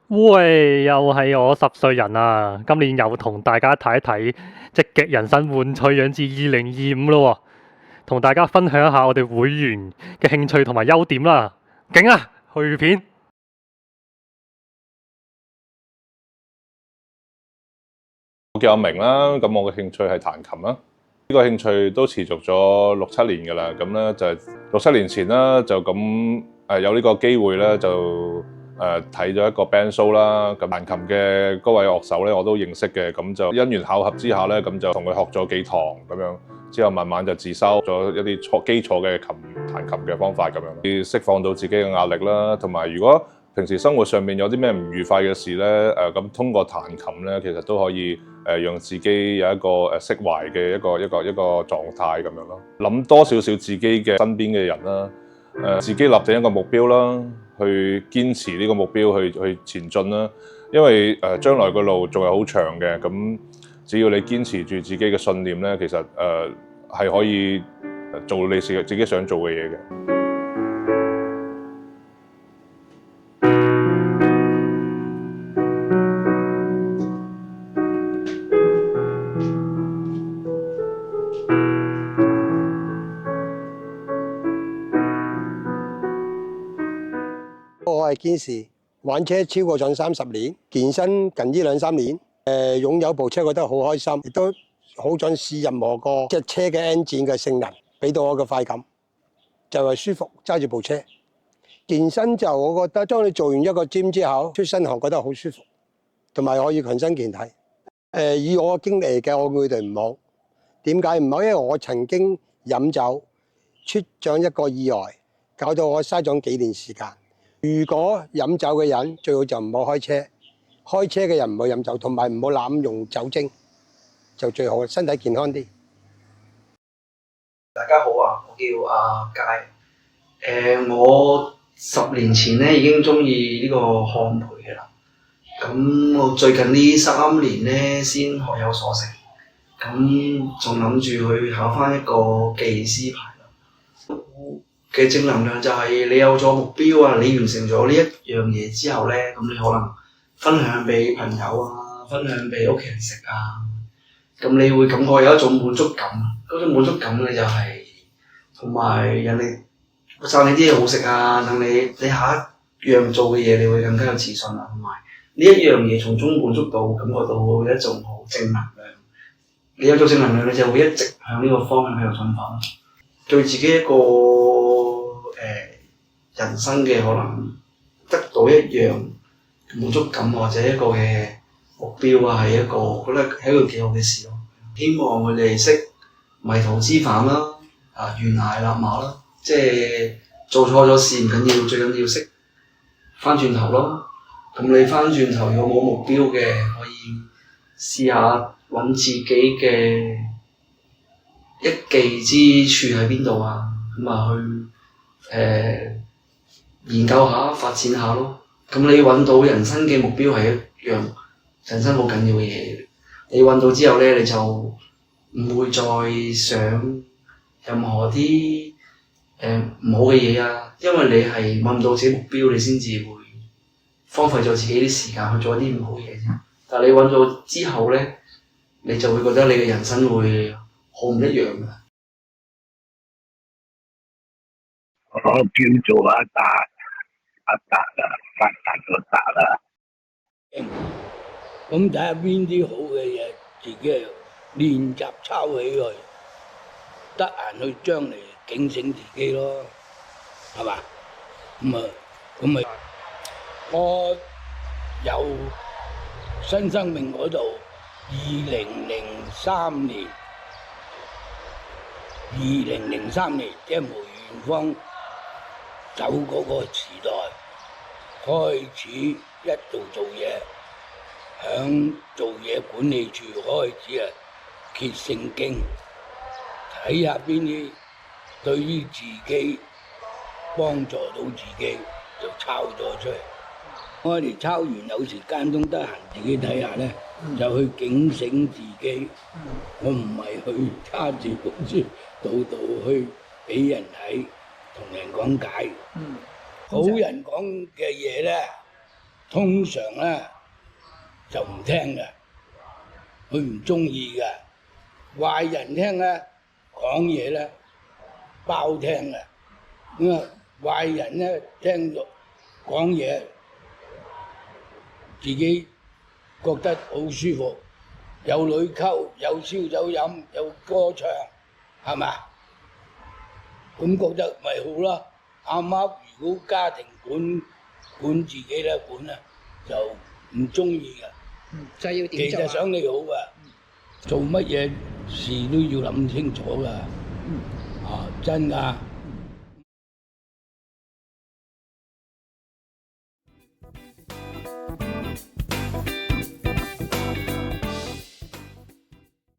喂，又係我10歲人啊！今年又同大家睇一睇《積極人生換取養至2025》咯喎，同大家分享一下我哋會員嘅興趣同埋優點啦。勁啊！去片。我叫阿明啦，咁我嘅興趣係彈琴啦。呢個興趣都持續咗6、7年㗎啦。咁咧就係6、7年前啦，就咁有呢個機會咧，就睇咗一個 band show 啦。咁彈琴嘅嗰位樂手咧，我都認識嘅。咁就因緣巧合之下咧，咁就同佢學咗幾堂咁樣。之後慢慢就自修咗一啲基礎嘅彈琴嘅方法咁樣，釋放到自己嘅壓力啦。同埋如果平時生活上面有啲咩唔愉快嘅事咧，咁通過彈琴咧，其實都可以讓自己有一個釋懷嘅一個狀態咁樣咯。諗多少少自己嘅身邊嘅人啦，自己立定一個目標啦，去堅持呢個目標去前進啦。因為將來個路仲係好長嘅，咁只要你堅持住自己嘅信念咧，其實係可以做你自己想做嘅嘢嘅。我係堅持玩車超過咗30年，健身近呢2、3年。擁有部車覺得好開心，亦都好想試任何個隻車嘅 engine 嘅性能，俾到我嘅快感，就係舒服揸住部車。健身就我覺得，當你做完一個 gym 之後，出身汗覺得好舒服，同埋可以強身健體。以我嘅經歷嚟嘅，我會對唔好。點解唔好？因為我曾經飲酒出咗一個意外，搞到我嘥咗幾年時間。如果飲酒嘅人最好就唔好開車，開車嘅人唔好飲酒，同埋唔好濫用酒精，就最好，身體健康啲。大家好啊，我叫阿佳。我10年前咧已經中意呢個烘焙嘅啦。咁我最近呢3年咧先學有所成，咁仲諗住去考翻一個技師牌啦。嘅正能量就係你有咗目標啊，你完成咗呢一樣嘢之後咧，咁你可能分享俾朋友啊，分享俾屋企人食啊，咁你會感覺有一種滿足感。嗰種滿足感咧就係同埋人哋讚你啲嘢好食啊，等你下一樣做嘅嘢，你會更加有自信啊，同埋呢一樣嘢從中滿足到，感覺到一種好正能量。你有咗正能量，你就會一直向呢個方向喺度進發。對自己一個人生嘅可能得到一樣滿足感或者一個嘅目標啊，係一個覺得係一個幾好嘅事咯。希望佢哋識迷途知返啦，懸崖勒馬啦，即係做錯咗事唔緊要，最緊要識翻轉頭咯。咁你翻轉頭有冇目標嘅，可以試下揾自己嘅一技之處喺邊度啊，咁啊去研究下發展下咯。咁你揾到人生嘅目標係一樣人生好緊要嘅嘢。你揾到之後咧，你就唔會再想任何啲唔好嘅嘢啊，因為你係揾唔到自己目標，你先至會荒廢咗自己啲時間去做一啲唔好嘅嘢啫。但係你揾到之後咧，你就會覺得你嘅人生會好唔一樣㗎。我叫做阿達啊，發達個達啦。咁睇下邊啲好嘅嘢，自己練習抄起佢，得閒去將嚟警醒自己咯，係嘛？咁咪我由新生命嗰度2003年即係梅艷芳走嗰個時代開始一度做嘢，響做嘢管理處開始揭聖經，睇下邊啲對於自己幫助到自己就抄咗出嚟。我哋抄完有時間中得閒自己睇下咧，就去警醒自己。我唔係去揸住本書度去俾人睇，同人講解。好人講嘅嘢咧，通常咧就唔聽嘅，佢唔中意嘅。壞人聽咧講嘢咧包聽嘅，咁啊壞人咧聽到講嘢，自己覺得好舒服，有女溝，有燒酒飲，有歌唱，係咪啊？咁覺得咪好啦。啱啱如果家庭管自己咧管咧，就唔中意嘅。就要其點做啊？實想你好噶，做乜嘢事都要諗清楚噶。啊，真噶。